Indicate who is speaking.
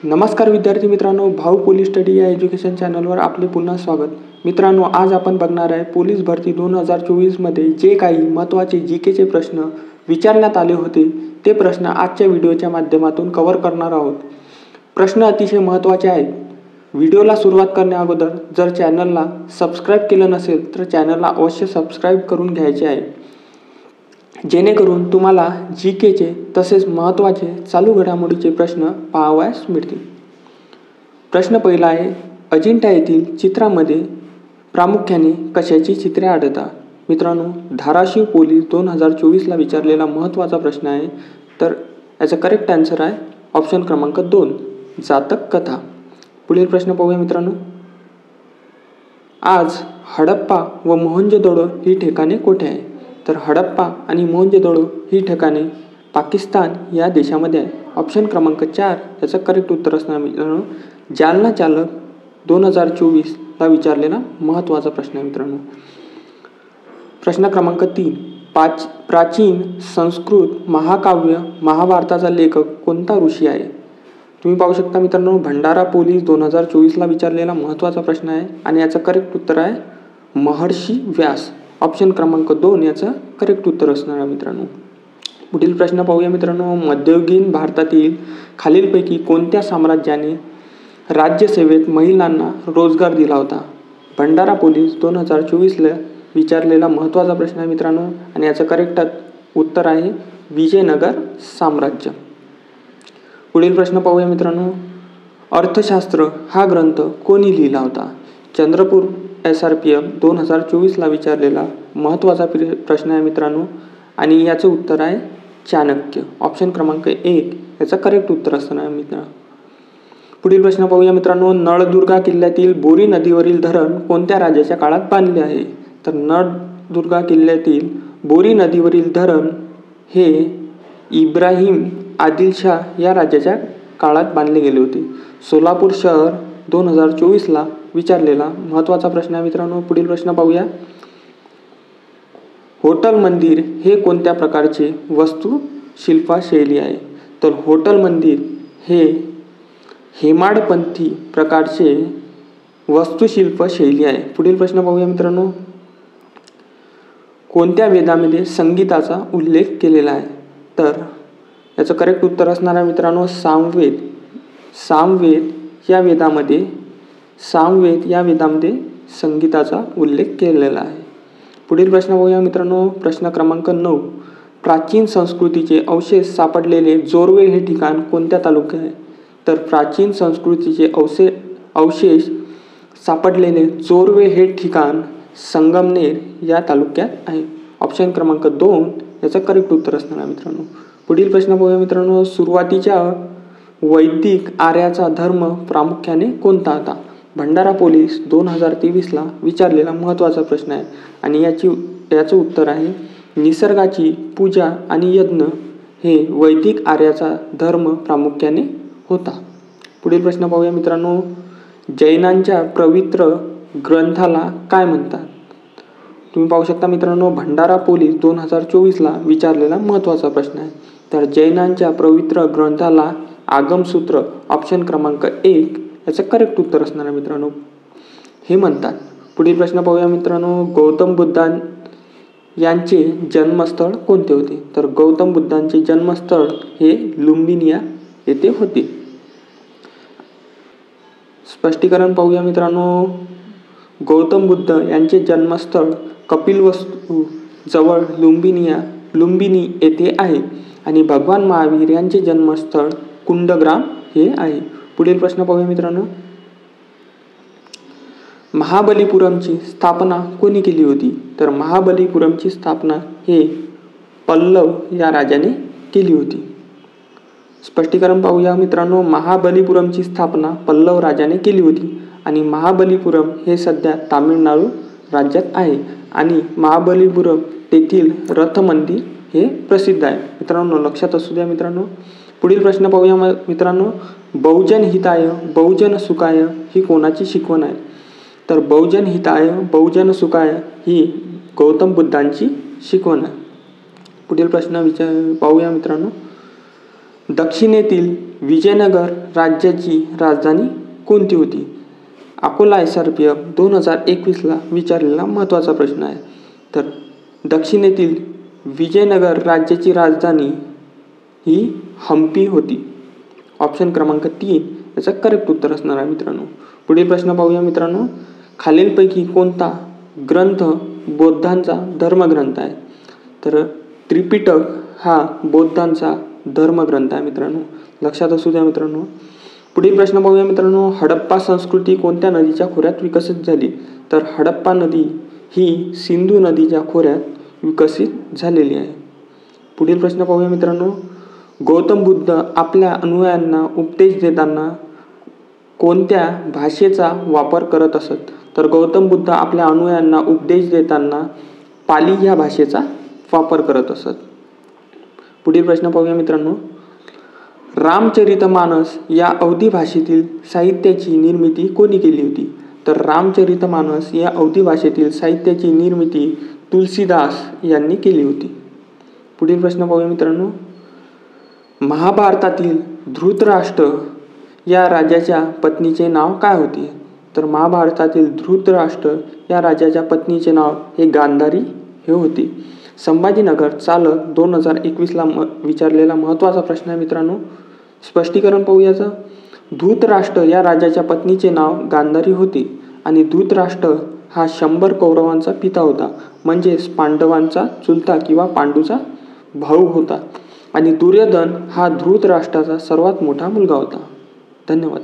Speaker 1: नमस्कार विद्यार्थी मित्रांनो, भाऊ पोलीस स्टडी या एज्युकेशन चॅनलवर आपले पुन्हा स्वागत. मित्रांनो, आज आपण बघणार आहे पोलीस भरती 2024 मध्ये जे काही महत्त्वाचे जीकेचे प्रश्न विचारण्यात आले होते ते प्रश्न आजच्या व्हिडिओच्या माध्यमातून कव्हर करणार आहोत. प्रश्न अतिशय महत्त्वाचे आहेत. व्हिडिओला सुरुवात करण्या अगोदर जर चॅनलला सबस्क्राईब केलं नसेल तर चॅनलला अवश्य सबस्क्राईब करून घ्यायचे आहे, जेणेकरून तुम्हाला जीकेचे तसेच महत्त्वाचे चालू घडामोडीचे प्रश्न पाहावयास मिळतील. प्रश्न पहिला आहे, अजिंठा येथील चित्रामध्ये प्रामुख्याने कशाची चित्रे आढळतात? मित्रांनो, धाराशिव पोलीस 2024ला विचारलेला महत्त्वाचा प्रश्न आहे. तर याचा करेक्ट आन्सर आहे ऑप्शन क्रमांक 2, जातक कथा. पुढील प्रश्न पाहूया मित्रांनो. आज हडप्पा व मोहंजोदडो ही ठिकाणे कोठे आहे? तर हडप्पा आणि मोहंजोदडो ही ठिकाणे पाकिस्तान या देशामध्ये आहे. ऑप्शन क्रमांक 4 याचं करेक्ट उत्तर असणार मित्रांनो, जालना चालक 2024ला विचारलेला महत्त्वाचा प्रश्न आहे मित्रांनो. प्रश्न क्रमांक 3, प्राचीन संस्कृत महाकाव्य महाभारताचा लेखक कोणता ऋषी आहे? तुम्ही पाहू शकता मित्रांनो, भंडारा पोलीस 2024ला विचारलेला महत्त्वाचा प्रश्न आहे आणि याचं करेक्ट उत्तर आहे महर्षी व्यास. ऑप्शन क्रमांक 2 याचं करेक्ट उत्तर असणार आहे मित्रांनो. पुढील प्रश्न पाहूया मित्रांनो. मध्ययुगीन भारतातील खालीलपैकी कोणत्या साम्राज्याने राज्यसेवेत महिलांना रोजगार दिला होता? भंडारा पोलीस 2024ला विचारलेला महत्त्वाचा प्रश्न आहे मित्रांनो आणि याचं करेक्ट उत्तर आहे विजयनगर साम्राज्य. पुढील प्रश्न पाहूया मित्रांनो. अर्थशास्त्र हा ग्रंथ कोणी लिहिला होता? चंद्रपूर SRPF 2024ला विचारलेला महत्त्वाचा प्रश्न आहे मित्रांनो आणि याचं उत्तर आहे चाणक्य. ऑप्शन क्रमांक 1 याचं करेक्ट उत्तर असणार आहे मित्रांनो. पुढील प्रश्न पाहूया मित्रांनो. नळदुर्गा किल्ल्यातील बोरी नदीवरील धरण कोणत्या राजाच्या काळात बांधले आहे? तर नळदुर्गा किल्ल्यातील बोरी नदीवरील धरण हे इब्राहिम आदिलशाह या राजाच्या काळात बांधले गेले होते. सोलापूर शहर 2024ला विचारलेला महत्त्वाचा प्रश्न आहे मित्रांनो. पुढील प्रश्न पाहूया. होटल मंदिर हे कोणत्या प्रकारचे वास्तुशिल्प शैली आहे? तर होटल मंदिर हे हेमाडपंथी प्रकारचे वास्तुशिल्प शैली आहे. पुढील प्रश्न पाहूया मित्रांनो. कोणत्या वेदामध्ये संगीताचा उल्लेख केलेला आहे? तर याचं करेक्ट उत्तर असणार आहे मित्रांनो सामवेद. सामवेद या वेदामध्ये संगीताचा उल्लेख केलेला आहे. पुढील प्रश्न पाहूया मित्रांनो. प्रश्न क्रमांक 9, प्राचीन संस्कृतीचे अवशेष सापडलेले जोरवे हे ठिकाण कोणत्या तालुक्यात आहे? तर प्राचीन संस्कृतीचे अवशेष सापडलेले जोरवे हे ठिकाण संगमनेर या तालुक्यात आहे. ऑप्शन क्रमांक 2 याचं करेक्ट उत्तर असणार आहे मित्रांनो. पुढील प्रश्न पाहूया मित्रांनो. सुरुवातीच्या वैदिक आर्याचा धर्म प्रामुख्याने कोणता होता? भंडारा पोलीस 2023ला विचारलेला महत्त्वाचा प्रश्न आहे आणि याचं उत्तर आहे निसर्गाची पूजा आणि यज्ञ हे वैदिक आर्याचा धर्म प्रामुख्याने होता. पुढील प्रश्न पाहूया मित्रांनो. जैनांच्या पवित्र ग्रंथाला काय म्हणतात? तुम्ही पाहू शकता मित्रांनो, भंडारा पोलीस 2024ला विचारलेला महत्त्वाचा प्रश्न आहे. तर जैनांच्या पवित्र ग्रंथाला आगमसूत्र ऑप्शन क्रमांक 1 याचं करेक्ट उत्तर असणार आहे मित्रांनो हे म्हणतात. पुढील प्रश्न पाहूया मित्रांनो. गौतम बुद्ध यांचे जन्मस्थळ कोणते होते? तर गौतम बुद्धांचे जन्मस्थळ हे लुंबिनिया येथे होते. स्पष्टीकरण पाहूया मित्रांनो. गौतम बुद्ध यांचे जन्मस्थळ कपिलवस्तू जवळ लुंबिनी येथे आहे आणि भगवान महावीर यांचे जन्मस्थळ कुंडग्राम हे आहे. पुढील प्रश्न पाहूया मित्रांनो. महाबलीपुरमची स्थापना कोणी केली होती? तर महाबलीपुरमची स्थापना हे पल्लव या राजाने केली होती. स्पष्टीकरण पाहूया मित्रांनो. महाबलीपुरमची स्थापना पल्लव राजाने केली होती आणि महाबलीपुरम हे सध्या तामिळनाडू राज्यात आहे आणि महाबलीपुरम तेथील रथ मंदिर हे प्रसिद्ध आहे. मित्रांनो लक्षात असू द्या मित्रांनो. पुढील प्रश्न पाहूया मित्रांनो. बहुजन हिताय बहुजन सुखाय ही कोणाची शिकवण आहे? तर बहुजन हिताय बहुजन सुखाय ही गौतम बुद्धांची शिकवण आहे. पुढील प्रश्न पाहूया मित्रांनो. दक्षिणेतील विजयनगर राज्याची राजधानी कोणती होती? अकोला SRPF 2021ला विचारलेला महत्त्वाचा प्रश्न आहे. तर दक्षिणेतील विजयनगर राज्याची राजधानी ही हम्पी होती. ऑप्शन क्रमांक 3 याचं करेक्ट उत्तर असणार आहे मित्रांनो. पुढील प्रश्न पाहूया मित्रांनो. खालीलपैकी कोणता ग्रंथ बौद्धांचा धर्मग्रंथ आहे? तर त्रिपिटक हा बौद्धांचा धर्मग्रंथ आहे मित्रांनो, लक्षात असू द्या मित्रांनो. पुढील प्रश्न पाहूया मित्रांनो. हडप्पा संस्कृती कोणत्या नदीच्या खोऱ्यात विकसित झाली? तर हडप्पा नदी ही सिंधू नदीच्या खोऱ्यात विकसित झालेली आहे. पुढील प्रश्न पाहूया मित्रांनो. गौतम बुद्ध आपल्या अनुयायांना उपदेश देताना कोणत्या भाषेचा वापर करत असत? तर गौतम बुद्ध आपल्या अनुयायांना उपदेश देताना पाली या भाषेचा वापर करत असत. पुढील प्रश्न पाहूया मित्रांनो. रामचरितमानस या अवधी भाषेतील साहित्याची निर्मिती कोणी केली होती? तर रामचरितमानस या अवधी भाषेतील साहित्याची निर्मिती तुलसीदास यांनी केली होती. पुढील प्रश्न पाहूया मित्रांनो. महाभारतातील धृतराष्ट्र या राजाच्या पत्नीचे नाव काय होते? तर महाभारतातील धृतराष्ट्र या राजाच्या पत्नीचे नाव हे गांधारी हे होते. संभाजीनगर चालक 2021ला विचारलेला महत्त्वाचा प्रश्न आहे मित्रांनो. स्पष्टीकरण पाहूयाचं. धृतराष्ट्र या राजाच्या पत्नीचे नाव गांधारी होते आणि धृतराष्ट्र हा 100 कौरवांचा पिता होता, म्हणजेच पांडवांचा चुलता किंवा पांडूचा भाऊ होता. आणि दुर्योधन हा धृतराष्ट्राचा सर्वात मोठा मुलगा होता. धन्यवाद.